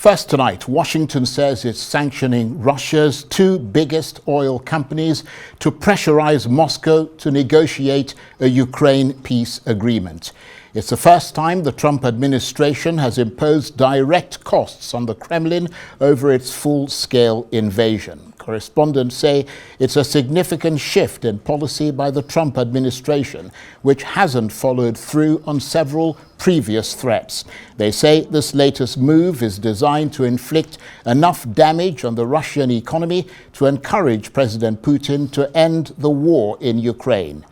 First tonight, Washington says it's sanctioning Russia's two biggest oil companies to pressurize Moscow to negotiate a Ukraine peace agreement. It's the first time the Trump administration has imposed direct costs on the Kremlin over its full-scale invasion. Correspondents say it's a significant shift in policy by the Trump administration, which hasn't followed through on several previous threats. They say this latest move is designed to inflict enough damage on the Russian economy to encourage President Putin to end the war in Ukraine.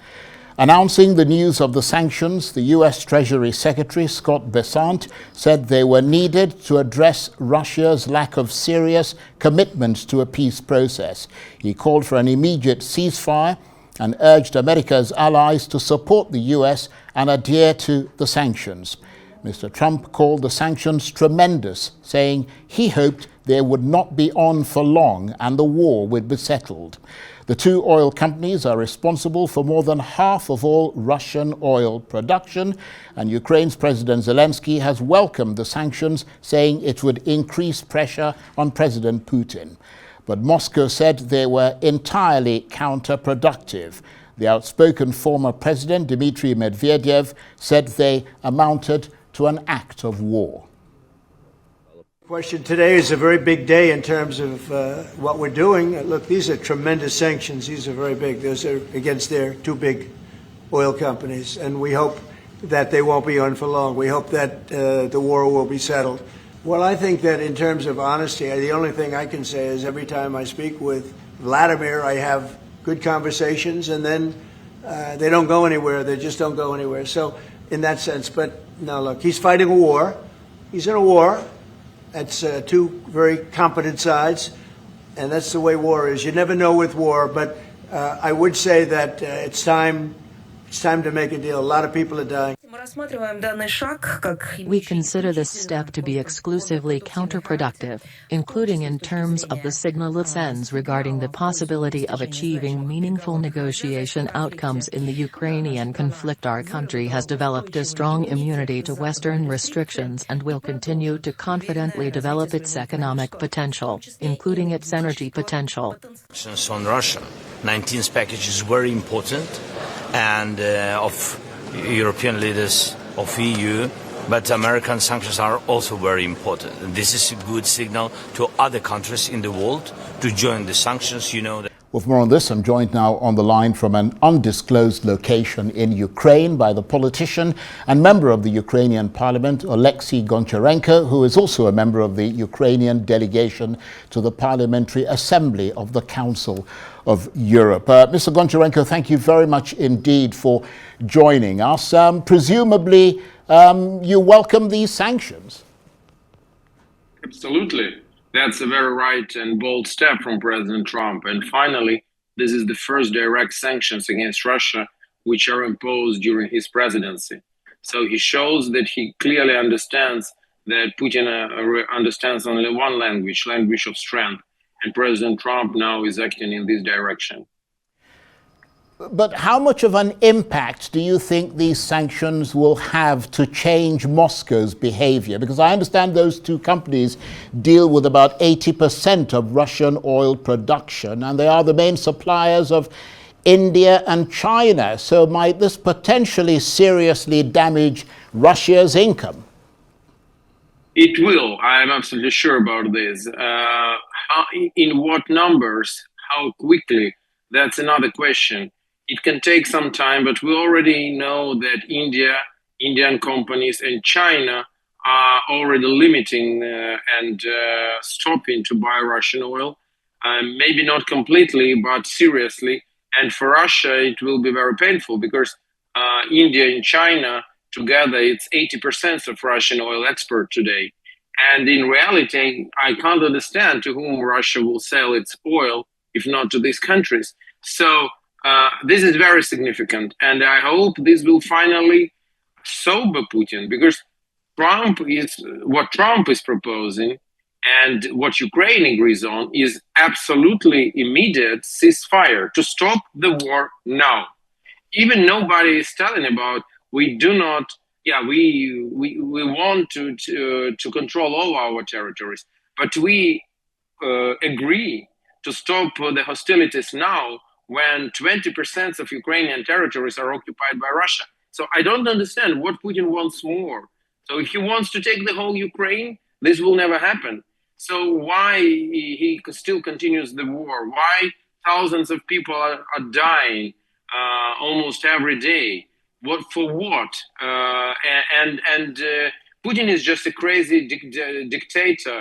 Announcing the news of the sanctions, the U.S. Treasury Secretary Scott Bessent said they were needed to address Russia's lack of serious commitment to a peace process. He called for an immediate ceasefire and urged America's allies to support the U.S. and adhere to the sanctions. Mr. Trump called the sanctions tremendous, saying he hoped they would not be on for long and the war would be settled. The two oil companies are responsible for more than half of all Russian oil production, and Ukraine's President Zelensky has welcomed the sanctions, saying it would increase pressure on President Putin. But Moscow said they were entirely counterproductive. The outspoken former president, Dmitry Medvedev, said they amounted to an act of war. Question today is a very big day in terms of what we're doing. Look, these are tremendous sanctions. These are very big. Those are against their two big oil companies. And we hope that they won't be on for long. We hope that the war will be settled. Well, I think that in terms of honesty, the only thing I can say is every time I speak with Vladimir, I have good conversations, and then they don't go anywhere. They just don't go anywhere. So in that sense, but no, look, he's fighting a war. He's in a war. That's two very competent sides, and that's the way war is. You never know with war, but I would say that it's time to make a deal. A lot of people are dying. We consider this step to be exclusively counterproductive, including in terms of the signal it sends regarding the possibility of achieving meaningful negotiation outcomes in the Ukrainian conflict. Our country has developed a strong immunity to Western restrictions and will continue to confidently develop its economic potential, including its energy potential. Sanctions on Russia, 19th package is very important, and of European leaders of EU, but American sanctions are also very important. This is a good signal to other countries in the world to join the sanctions. You know that. Well, for more on this, I'm joined now on the line from an undisclosed location in Ukraine by the politician and member of the Ukrainian parliament, Oleksiy Goncharenko, who is also a member of the Ukrainian delegation to the Parliamentary Assembly of the Council of Europe. Mr. Goncharenko, thank you very much indeed for joining us. Presumably, you welcome these sanctions. Absolutely. That's a very right and bold step from President Trump. And finally, this is the first direct sanctions against Russia which are imposed during his presidency. So he shows that he clearly understands that Putin understands only one language of strength. And President Trump now is acting in this direction. But how much of an impact do you think these sanctions will have to change Moscow's behavior? Because I understand those two companies deal with about 80% of Russian oil production, and they are the main suppliers of India and China. So might this potentially seriously damage Russia's income? It will. I'm absolutely sure about this. In what numbers, how quickly, that's another question. It can take some time, but we already know that Indian companies and China are already limiting and stopping to buy Russian oil. Maybe not completely, but seriously. And for Russia, it will be very painful because India and China together, it's 80% of Russian oil export today. And in reality, I can't understand to whom Russia will sell its oil, if not to these countries. So this is very significant. And I hope this will finally sober Putin, because what Trump is proposing and what Ukraine agrees on is absolutely immediate ceasefire to stop the war now. Even nobody is telling about we do not, yeah, we want to control all our territories, but we agree to stop the hostilities now when 20% of Ukrainian territories are occupied by Russia. So I don't understand what Putin wants more. So if he wants to take the whole Ukraine, this will never happen. So why he still continues the war? Why thousands of people are dying almost every day? What for what? Putin is just a crazy dictator.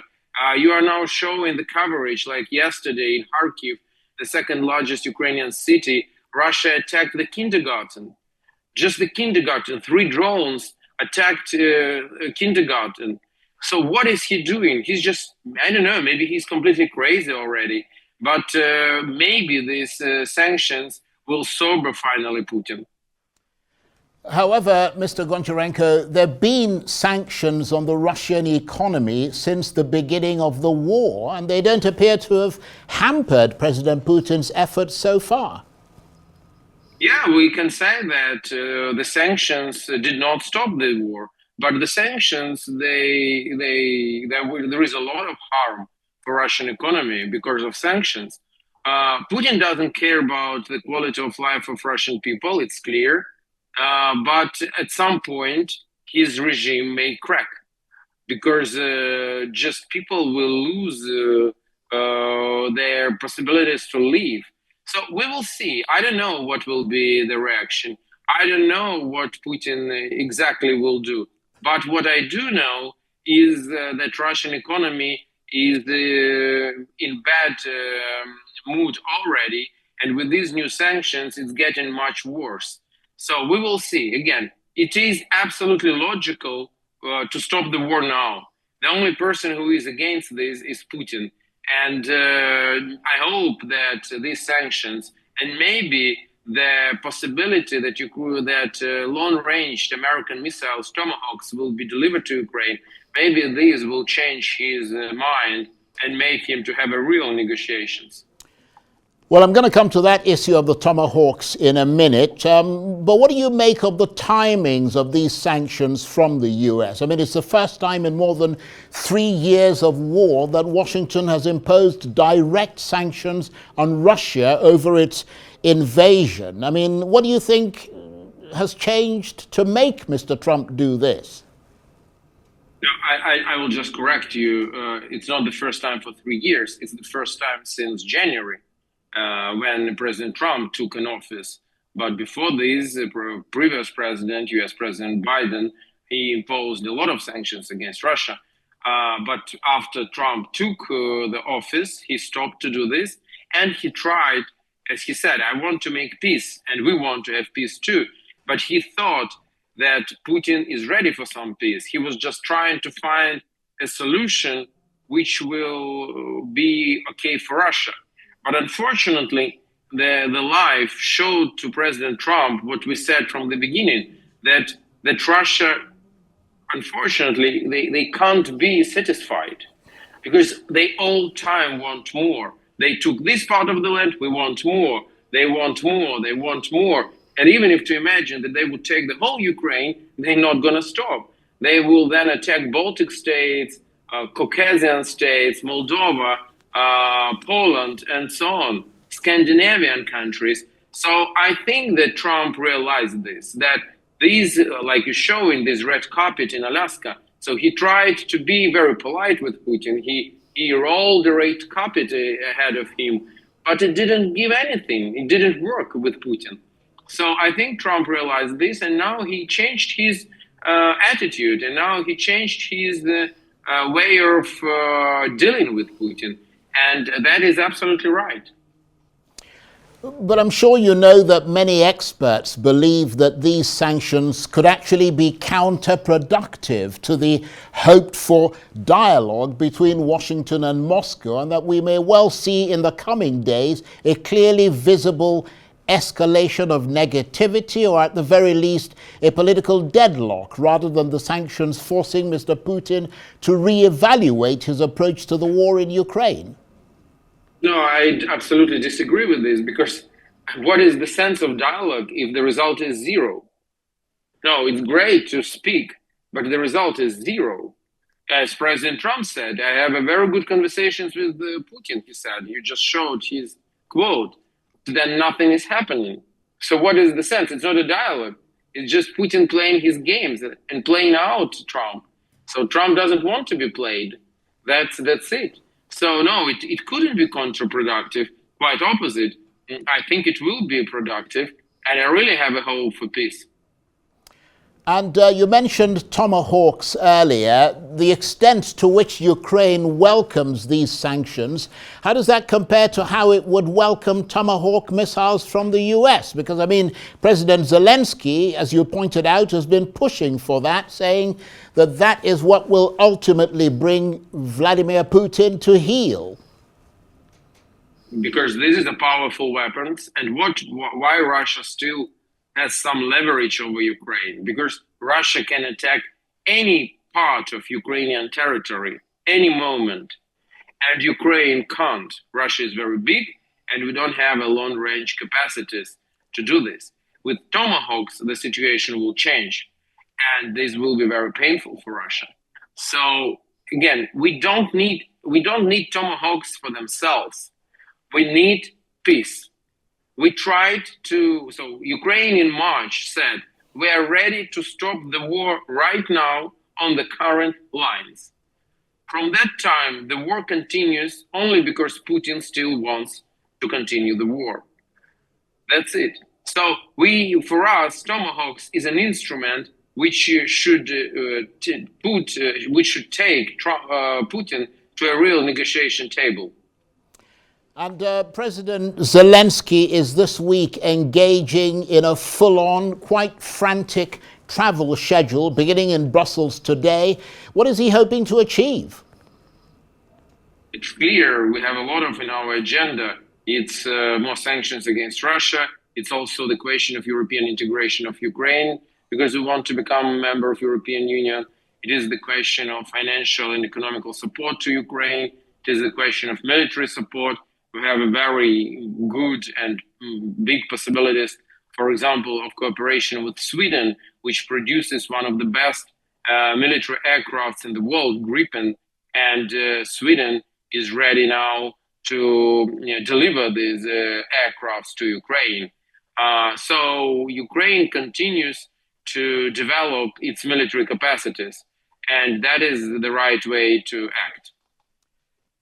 You are now showing the coverage, like yesterday in Kharkiv, the second largest Ukrainian city, Russia attacked the kindergarten. Just the kindergarten, 3 drones attacked a kindergarten. So what is he doing? He's just, I don't know, maybe he's completely crazy already. But maybe these sanctions will sober finally Putin. However, Mr. Goncharenko, there have been sanctions on the Russian economy since the beginning of the war, and they don't appear to have hampered President Putin's efforts so far. Yeah, we can say that the sanctions did not stop the war, but the sanctions, there is a lot of harm for Russian economy because of sanctions. Putin doesn't care about the quality of life of Russian people, it's clear. But at some point, his regime may crack because just people will lose their possibilities to leave. So we will see. I don't know what will be the reaction. I don't know what Putin exactly will do. But what I do know is that Russian economy is in bad mood already. And with these new sanctions, it's getting much worse. So we will see. Again, it is absolutely logical to stop the war now. The only person who is against this is Putin. And I hope that these sanctions and maybe the possibility that long-range American missiles, Tomahawks, will be delivered to Ukraine, maybe these will change his mind and make him to have a real negotiations. Well, I'm going to come to that issue of the Tomahawks in a minute. But what do you make of the timings of these sanctions from the US? I mean, it's the first time in more than 3 years of war that Washington has imposed direct sanctions on Russia over its invasion. I mean, what do you think has changed to make Mr. Trump do this? No, I will just correct you. It's not the first time for 3 years. It's the first time since January. When President Trump took an office. But before this, the previous president, US President Biden, he imposed a lot of sanctions against Russia. But after Trump took the office, he stopped to do this. And he tried, as he said, I want to make peace, and we want to have peace too. But he thought that Putin is ready for some peace. He was just trying to find a solution which will be okay for Russia. But unfortunately, the life showed to President Trump what we said from the beginning, that Russia, unfortunately, they can't be satisfied because they all time want more. They took this part of the land, we want more. They want more, they want more. And even if to imagine that they would take the whole Ukraine, they're not going to stop. They will then attack Baltic states, Caucasian states, Moldova, Poland, and so on, Scandinavian countries. So I think that Trump realized this, that these, like you show in this red carpet in Alaska, so he tried to be very polite with Putin. He rolled the red carpet ahead of him, but it didn't give anything. It didn't work with Putin. So I think Trump realized this, and now he changed his attitude, and now he changed his way of dealing with Putin. And that is absolutely right. But I'm sure you know that many experts believe that these sanctions could actually be counterproductive to the hoped-for dialogue between Washington and Moscow, and that we may well see in the coming days a clearly visible escalation of negativity, or at the very least a political deadlock, rather than the sanctions forcing Mr. Putin to reevaluate his approach to the war in Ukraine. No, I absolutely disagree with this, because what is the sense of dialogue if the result is zero? No, it's great to speak, but the result is zero. As President Trump said, I have a very good conversations with Putin, he said. You just showed his quote. Then nothing is happening. So what is the sense? It's not a dialogue. It's just Putin playing his games and playing out Trump. So Trump doesn't want to be played. That's it. So no, it couldn't be counterproductive. Quite opposite. I think it will be productive, and I really have a hope for peace. And you mentioned tomahawks earlier, the extent to which Ukraine welcomes these sanctions. How does that compare to how it would welcome tomahawk missiles from the US? Because, I mean, President Zelensky, as you pointed out, has been pushing for that, saying that that is what will ultimately bring Vladimir Putin to heel. Because this is a powerful weapon, and why Russia still has some leverage over Ukraine, because Russia can attack any part of Ukrainian territory any moment, and Ukraine can't. Russia is very big, and we don't have a long-range capacities to do this. With tomahawks, the situation will change, and this will be very painful for Russia. So again, we don't need tomahawks for themselves. We need peace. We tried to, so Ukraine in March said, we are ready to stop the war right now on the current lines. From that time, the war continues only because Putin still wants to continue the war. That's it. So for us, tomahawks is an instrument which should take Putin to a real negotiation table. And President Zelensky is this week engaging in a full-on, quite frantic travel schedule beginning in Brussels today. What is he hoping to achieve? It's clear we have a lot in our agenda. It's more sanctions against Russia. It's also the question of European integration of Ukraine, because we want to become a member of European Union. It is the question of financial and economical support to Ukraine. It is the question of military support. We have a very good and big possibilities, for example, of cooperation with Sweden, which produces one of the best military aircrafts in the world, Gripen, and Sweden is ready now to deliver these aircrafts to Ukraine. So Ukraine continues to develop its military capacities, and that is the right way to act.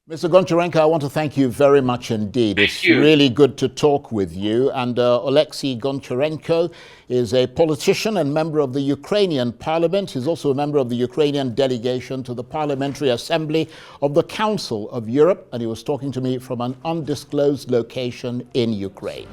Mr. Goncharenko, I want to thank you very much indeed. It's really good to talk with you. And Oleksiy Goncharenko is a politician and member of the Ukrainian parliament. He's also a member of the Ukrainian delegation to the Parliamentary Assembly of the Council of Europe. And he was talking to me from an undisclosed location in Ukraine.